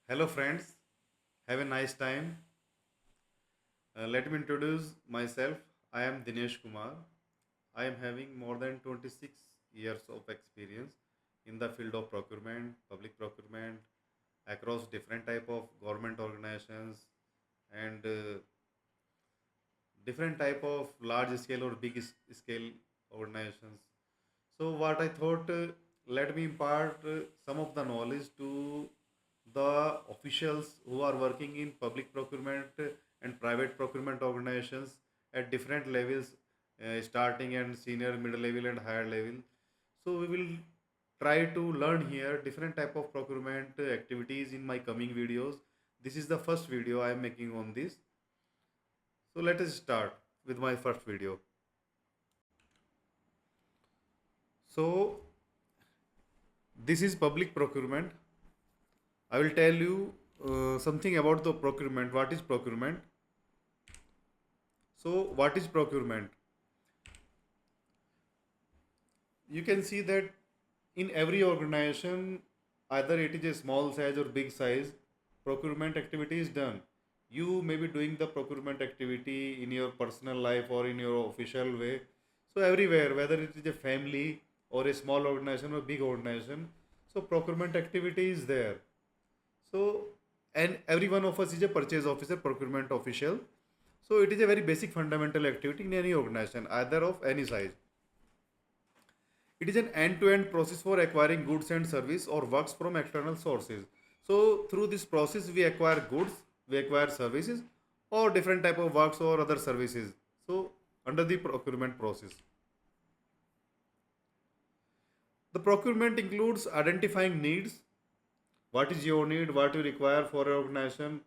Hello, friends. Have a nice time. Let me introduce myself. I am Dinesh Kumar. I am having more than 26 years of experience in the field of procurement, public procurement, across different type of government organizations and different type of large scale or big scale organizations. So what I thought, let me impart some of the knowledge to the officials who are working in public procurement and private procurement organizations at different levels, starting and senior, middle level and higher level. So we will try to learn here different type of procurement activities in my coming videos. This is the first video I am making on this. So let us start with my first video. So this is public procurement. I will tell you something about the procurement. What is procurement? So, what is procurement? You can see that in every organization, either it is a small size or big size, procurement activity is done. You may be doing the procurement activity in your personal life or in your official way. So, everywhere, whether it is a family or a small organization or big organization, so procurement activity is there. So, and every one of us is a purchase officer, procurement official. So, it is a very basic fundamental activity in any organization, either of any size. It is an end-to-end process for acquiring goods and service or works from external sources. So, through this process, we acquire goods, we acquire services, or different type of works or other services. So, under the procurement process. The procurement includes identifying needs, what is your need, what you require for your organization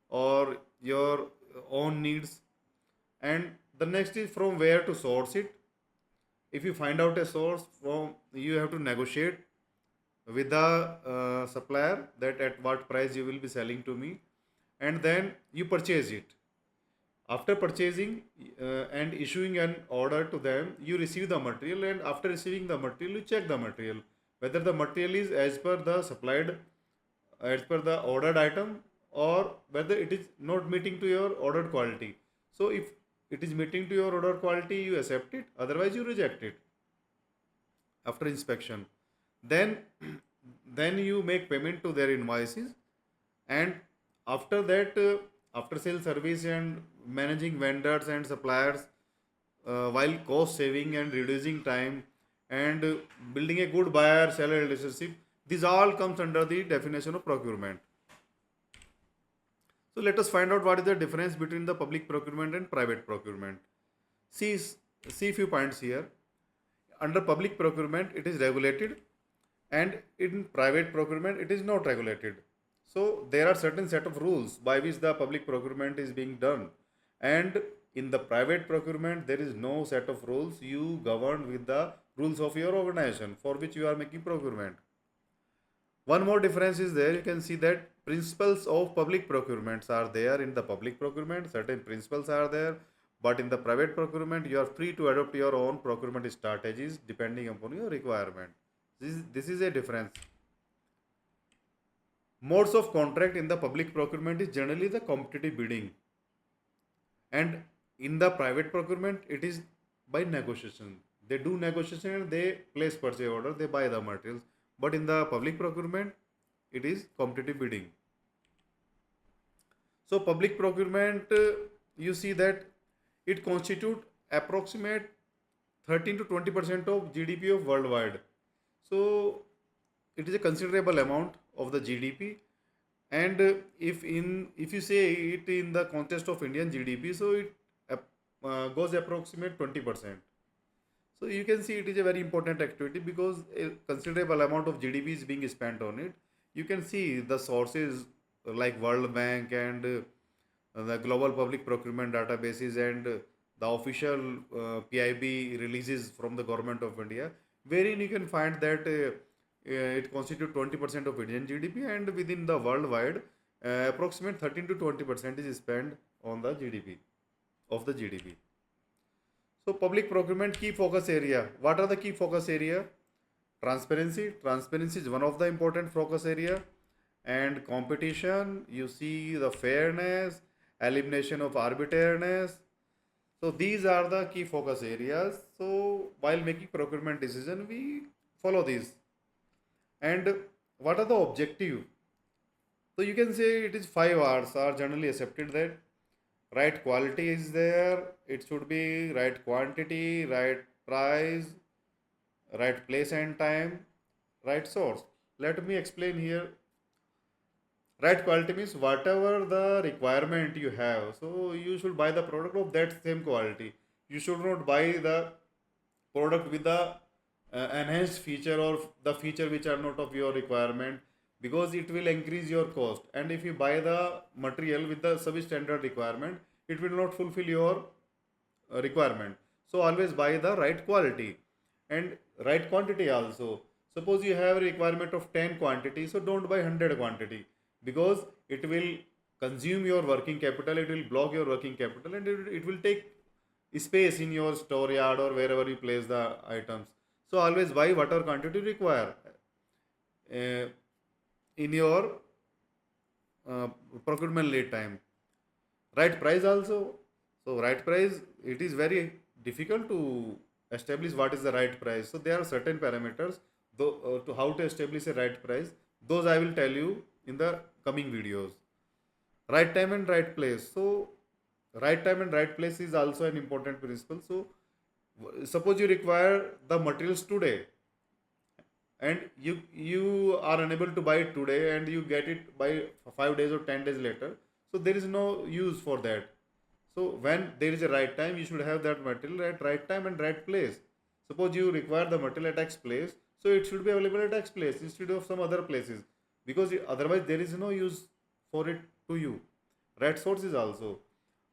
or your own needs, and the next is from where to source it. If you find out a source from, you have to negotiate with the supplier that at what price you will be selling to me, and then you purchase it. After purchasing and issuing an order to them, you receive the material, and after receiving the material, you check the material whether the material is as per the supplied, as per the ordered item, or whether it is not meeting to your ordered quality. So if it is meeting to your ordered quality, you accept it, otherwise you reject it after inspection. Then then you make payment to their invoices, and after that, after sale service and managing vendors and suppliers, while cost saving and reducing time and building a good buyer seller relationship, this all comes under the definition of procurement. So let us find out what is the difference between the public procurement and private procurement. see See few points here. Under public procurement it is regulated, and in private procurement it is not regulated. So there are certain set of rules by which the public procurement is being done, and in the private procurement there is no set of rules. You govern with the rules of your organization for which you are making procurement. One more difference is there. You can see that principles of public procurements are there in the public procurement. Certain principles are there, but in the private procurement, you are free to adopt your own procurement strategies depending upon your requirement. This is a difference. Modes of contract in the public procurement is generally the competitive bidding, and in the private procurement, it is by negotiation. They do negotiation and they place purchase order, they buy the materials. But in the public procurement, it is competitive bidding. So public procurement, you see that it constitute approximate 13 to 20% of GDP of worldwide. So it is a considerable amount of the GDP. And if you say it in the context of Indian GDP, so it goes approximate 20%. So you can see it is a very important activity because a considerable amount of GDP is being spent on it. You can see the sources like World Bank and the global public procurement databases and the official PIB releases from the government of India, wherein you can find that it constitutes 20% of Indian GDP, and within the worldwide, approximate 13 to 20% is spent on the GDP of the GDP. So public procurement key focus area. What are the key focus area? Transparency. Transparency is one of the important focus area. and competition, you see the fairness, elimination of arbitrariness. So these are the key focus areas. So while making procurement decision, we follow these. And what are the objective? So you can say it is 5 R's are generally accepted that right quality is there, it should be right quantity, right price, right place and time, right source. Let me explain here. Right quality means whatever the requirement you have. So you should buy the product of that same quality. You should not buy the product with the enhanced feature or the feature which are not of your requirement, because it will increase your cost. And if you buy the material with the substandard requirement, it will not fulfill your requirement. So always buy the right quality and right quantity also. Suppose you have a requirement of 10 quantity, so don't buy 100 quantity, because it will consume your working capital, it will block your working capital, and it will take space in your store yard or wherever you place the items. So always buy whatever quantity you require uh, in your uh, procurement lead time. Right price also. So right price, it is very difficult to establish what is the right price. So there are certain parameters though, to how to establish a right price. Those I will tell you in the coming videos. Right time and right place. So right time and right place is also an important principle. So suppose you require the materials today, and you are unable to buy it today, and you get it by 5 days or 10 days later, so there is no use for that. So when there is a right time, you should have that material at right time and right place. Suppose you require the material at X place, so it should be available at X place instead of some other places, because otherwise there is no use for it to you. Right source is also,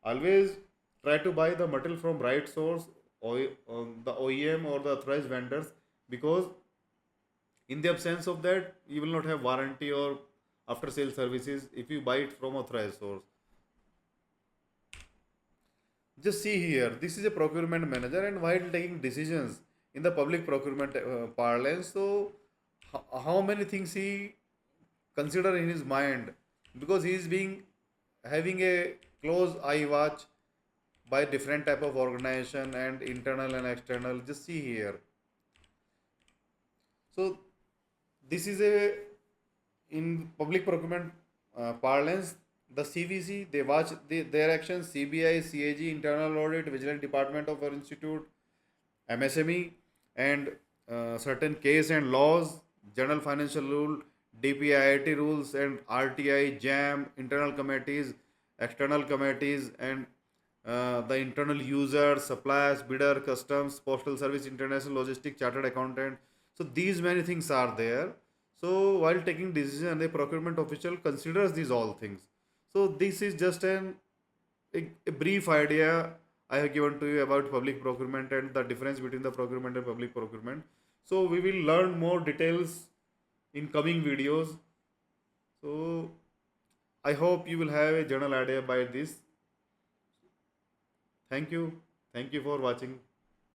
always try to buy the material from right source, or the OEM or the authorized vendors, because in the absence of that, you will not have warranty or after sale services if you buy it from authorized source. Just see here, this is a procurement manager, and while taking decisions in the public procurement parlance, so how many things he consider in his mind, because he is being having a close eye watch by different type of organization and internal and external. Just see here. So this is a, in public procurement parlance, the CVC, they watch their actions. CBI, CAG, internal audit, vigilant department of our institute, MSME, and certain case and laws, general financial rule, DPIIT rules, and RTI, JAM, internal committees, external committees, and the internal users, suppliers, bidder, customs, postal service, international logistics, chartered accountant. So these many things are there. So while taking decision, the procurement official considers these all things. So this is just a brief idea I have given to you about public procurement and the difference between the procurement and public procurement. So we will learn more details in coming videos. So I hope you will have a general idea by this. Thank you. Thank you for watching.